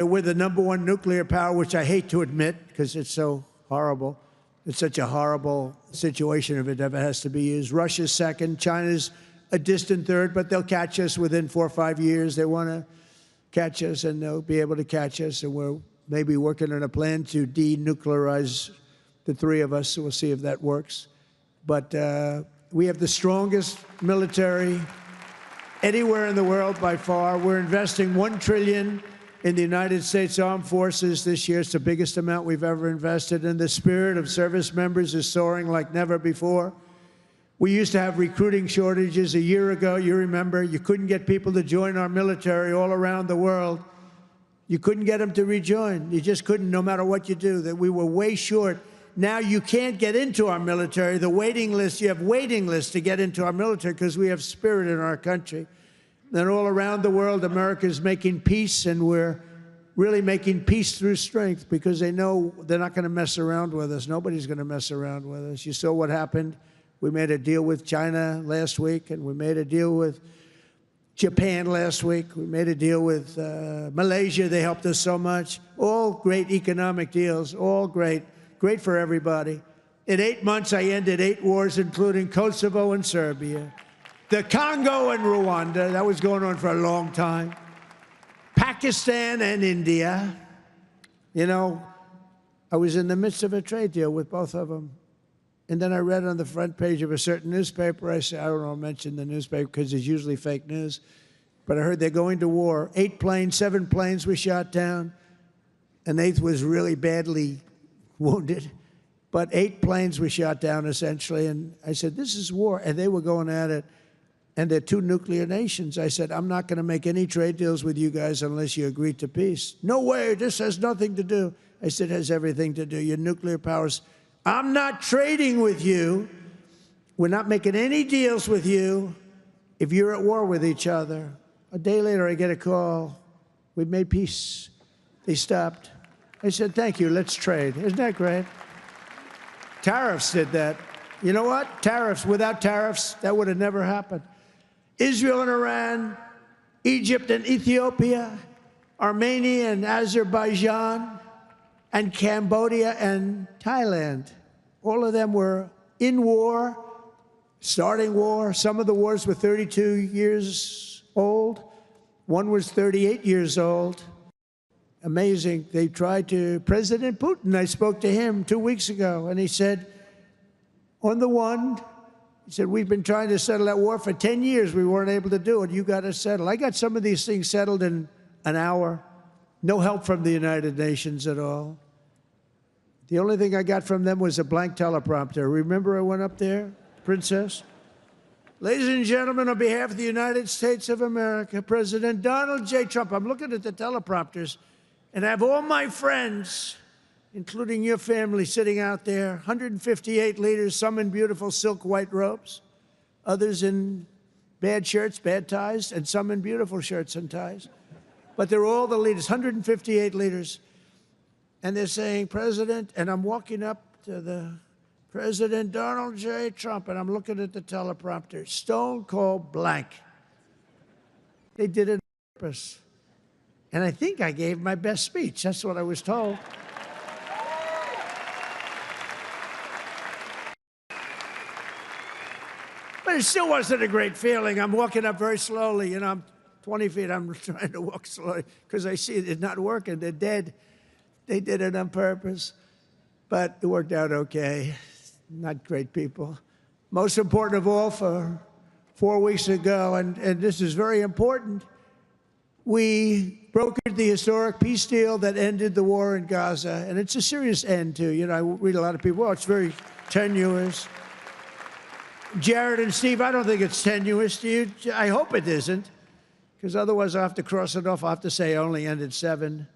We're the #1 nuclear power, which I hate to admit because it's so horrible. It's such a horrible situation if it ever has to be used. Russia's second. China's a distant third, but they'll catch us within 4 or 5 years. They want to catch us, and they'll be able to catch us. And we're maybe working on a plan to denuclearize the three of us, so we'll see if that works. But we have the strongest military anywhere in the world by far. We're investing $1 trillion in the United States Armed Forces this year. It's the biggest amount we've ever invested, and the spirit of service members is soaring like never before. We used to have recruiting shortages a year ago. You remember, you couldn't get people to join our military all around the world. You couldn't get them to rejoin. You just couldn't, no matter what you do. That we were way short. Now you can't get into our military. The waiting list, you have waiting lists to get into our military because we have spirit in our country. And all around the world, America is making peace, and we're really making peace through strength because they know they're not going to mess around with us. Nobody's going to mess around with us. You saw what happened. We made a deal with China last week, and we made a deal with Japan last week. We made a deal with Malaysia. They helped us so much. All great economic deals, all great. Great for everybody. In 8 months, I ended 8 wars, including Kosovo and Serbia. The Congo and Rwanda, that was going on for a long time. Pakistan and India. You know, I was in the midst of a trade deal with both of them. And then I read on the front page of a certain newspaper, I said, I don't know, mention the newspaper because it's usually fake news. But I heard they're going to war. 8 planes, 7 planes were shot down. An 8th was really badly wounded. But 8 planes were shot down, essentially. And I said, this is war. And they were going at it. And they're 2 nuclear nations. I said, I'm not going to make any trade deals with you guys unless you agree to peace. No way, this has nothing to do. I said, it has everything to do. Your nuclear powers. I'm not trading with you. We're not making any deals with you if you're at war with each other. A day later, I get a call. We've made peace. They stopped. I said, thank you, let's trade. Isn't that great? Tariffs did that. You know what? Tariffs. Without tariffs, that would have never happened. Israel and Iran, Egypt and Ethiopia, Armenia and Azerbaijan, and Cambodia and Thailand. All of them were in war, starting war. Some of the wars were 32 years old. One was 38 years old. Amazing. They tried to, President Putin, I spoke to him 2 weeks ago, and he said, on the one, he said, we've been trying to settle that war for 10 years. We weren't able to do it. You got to settle. I got some of these things settled in an hour. No help from the United Nations at all. The only thing I got from them was a blank teleprompter. Remember I went up there, Princess? Ladies and gentlemen, on behalf of the United States of America, President Donald J. Trump, I'm looking at the teleprompters, and I have all my friends, including your family, sitting out there, 158 leaders, some in beautiful silk white robes, others in bad shirts, bad ties, and some in beautiful shirts and ties. But they're all the leaders, 158 leaders. And they're saying, President, and I'm walking up to the President Donald J. Trump, and I'm looking at the teleprompter, stone cold blank. They did it on purpose. And I think I gave my best speech. That's what I was told. But it still wasn't a great feeling. I'm walking up very slowly. You know, I'm 20 feet. I'm trying to walk slowly because I see it's not working. They're dead. They did it on purpose. But it worked out okay. Not great people. Most important of all, for 4 weeks ago, and this is very important, we brokered the historic peace deal that ended the war in Gaza. And it's a serious end, too. You know, I read a lot of people, oh, it's very tenuous. Jared and Steve, I don't think it's tenuous. Do you? I hope it isn't, because otherwise I'll have to cross it off. I'll have to say I only ended 7.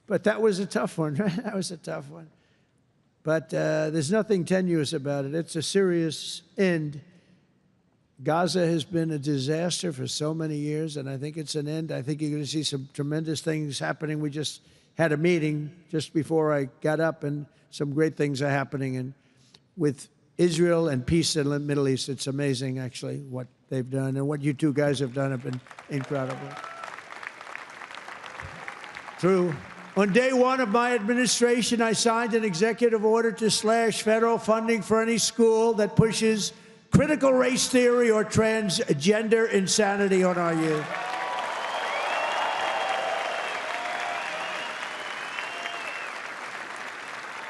But that was a tough one, right? That was a tough one. But there's nothing tenuous about it. It's a serious end. Gaza has been a disaster for so many years, and I think it's an end. I think you're going to see some tremendous things happening. We just had a meeting just before I got up, and some great things are happening. And with Israel and peace in the Middle East, it's amazing, actually, what they've done. And what you two guys have done have been incredible. True. On day one of my administration, I signed an executive order to slash federal funding for any school that pushes critical race theory or transgender insanity on our youth.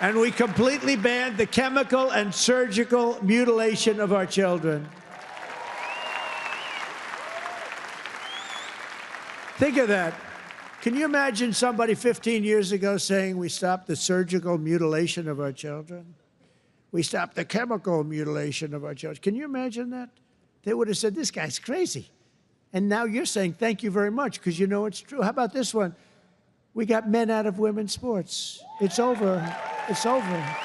And we completely banned the chemical and surgical mutilation of our children. Think of that. Can you imagine somebody 15 years ago saying we stopped the surgical mutilation of our children? We stopped the chemical mutilation of our children. Can you imagine that? They would have said, this guy's crazy. And now you're saying thank you very much because you know it's true. How about this one? We got men out of women's sports. It's over. It's over.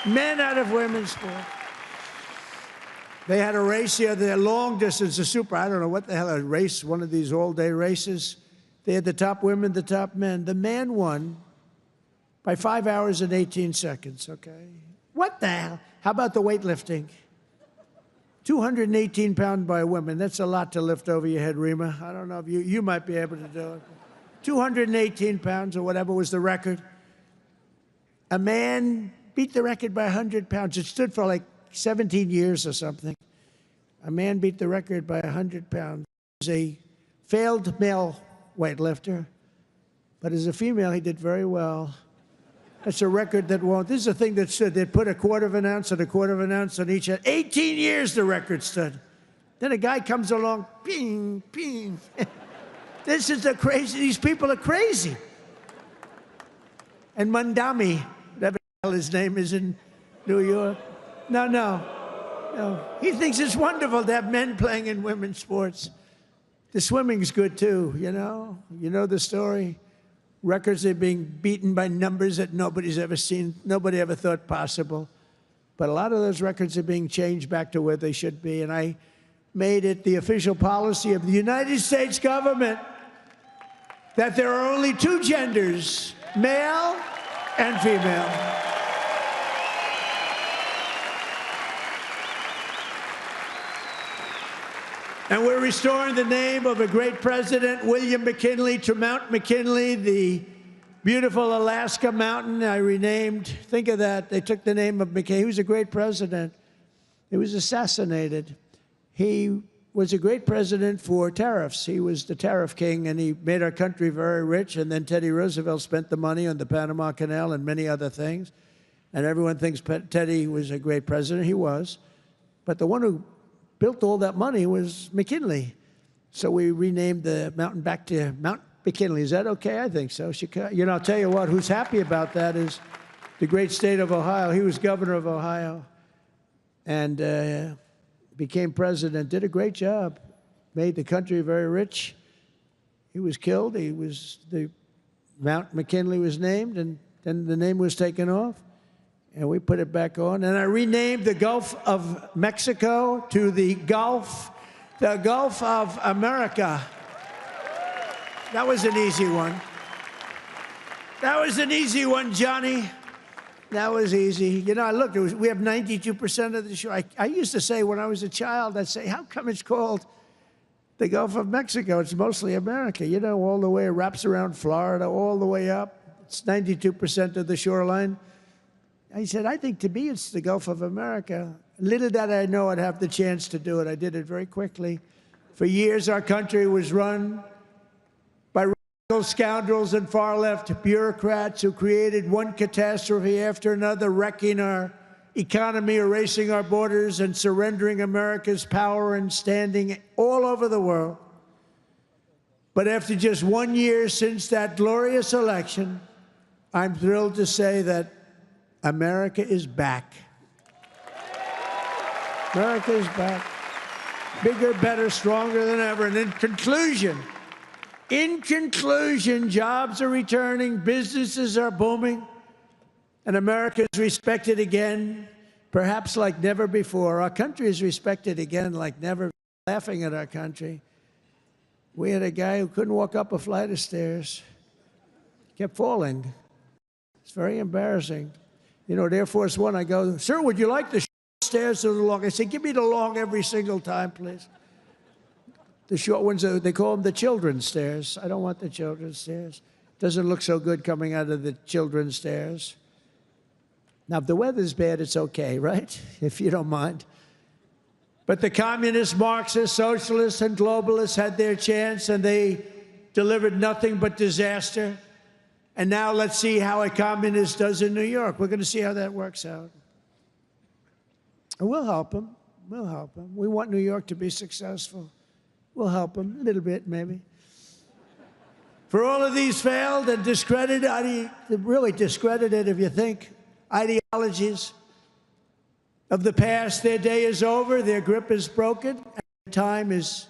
Men out of women's sports. They had a race the other day, long distance, I don't know what the hell, a race, one of these all-day races. They had the top women, the top men. The man won by 5 hours and 18 seconds, okay? What the hell? How about the weightlifting? 218 pounds by a woman. That's a lot to lift over your head, Rima. I don't know if you might be able to do it. 218 pounds or whatever was the record. A man beat the record by 100 pounds. It stood for like 17 years or something. A man beat the record by 100 pounds. He was a failed male weightlifter, but as a female, he did very well. That's a record that won't. This is a thing that stood. They'd put a quarter of an ounce and a quarter of an ounce on each head. 18 years the record stood. Then a guy comes along, ping, ping. This is these people are crazy. And Mamdani, whatever the hell his name is in New York. No. He thinks it's wonderful to have men playing in women's sports. The swimming's good too, you know? You know the story? Records are being beaten by numbers that nobody's ever seen, nobody ever thought possible. But a lot of those records are being changed back to where they should be, and I made it the official policy of the United States government that there are only two genders, male and female. And we're restoring the name of a great president, William McKinley, to Mount McKinley, the beautiful Alaska mountain I renamed. Think of that. They took the name of McKinley. He was a great president. He was assassinated. He was a great president for tariffs. He was the tariff king, and he made our country very rich. And then Teddy Roosevelt spent the money on the Panama Canal and many other things. And everyone thinks Teddy was a great president. He was. But the one who built all that money was McKinley. So we renamed the mountain back to Mount McKinley. Is that okay? I think so. You know, I'll tell you what, who's happy about that is the great state of Ohio. He was governor of Ohio and became president, did a great job, made the country very rich. He was killed. Mount McKinley was named, and then the name was taken off. And we put it back on. And I renamed the Gulf of Mexico to the Gulf of America. That was an easy one. That was an easy one, Johnny. That was easy. You know, I looked, we have 92% of the shore. I used to say when I was a child, I'd say, how come it's called the Gulf of Mexico? It's mostly America. You know, all the way, it wraps around Florida, all the way up. It's 92% of the shoreline. I said, I think to me it's the Gulf of America. Little did I know I'd have the chance to do it. I did it very quickly. For years, our country was run by radical scoundrels and far-left bureaucrats who created one catastrophe after another, wrecking our economy, erasing our borders, and surrendering America's power and standing all over the world. But after just 1 year since that glorious election, I'm thrilled to say that America is back. America is back. Bigger, better, stronger than ever. And in conclusion, jobs are returning, businesses are booming, and America is respected again, perhaps like never before. Our country is respected again like never. Laughing at our country. We had a guy who couldn't walk up a flight of stairs. Kept falling. It's very embarrassing. You know, at Air Force One, I go, sir, would you like the stairs or the long? I say, give me the long every single time, please. The short ones, they call them the children's stairs. I don't want the children's stairs. Doesn't look so good coming out of the children's stairs. Now, if the weather's bad, it's okay, right? If you don't mind. But the communists, Marxists, socialists, and globalists had their chance, and they delivered nothing but disaster. And now let's see how a communist does in New York. We're going to see how that works out. And we'll help them. We'll help them. We want New York to be successful. We'll help them a little bit, maybe. For all of these failed and discredited, really discredited, if you think, ideologies of the past, their day is over, their grip is broken, and time is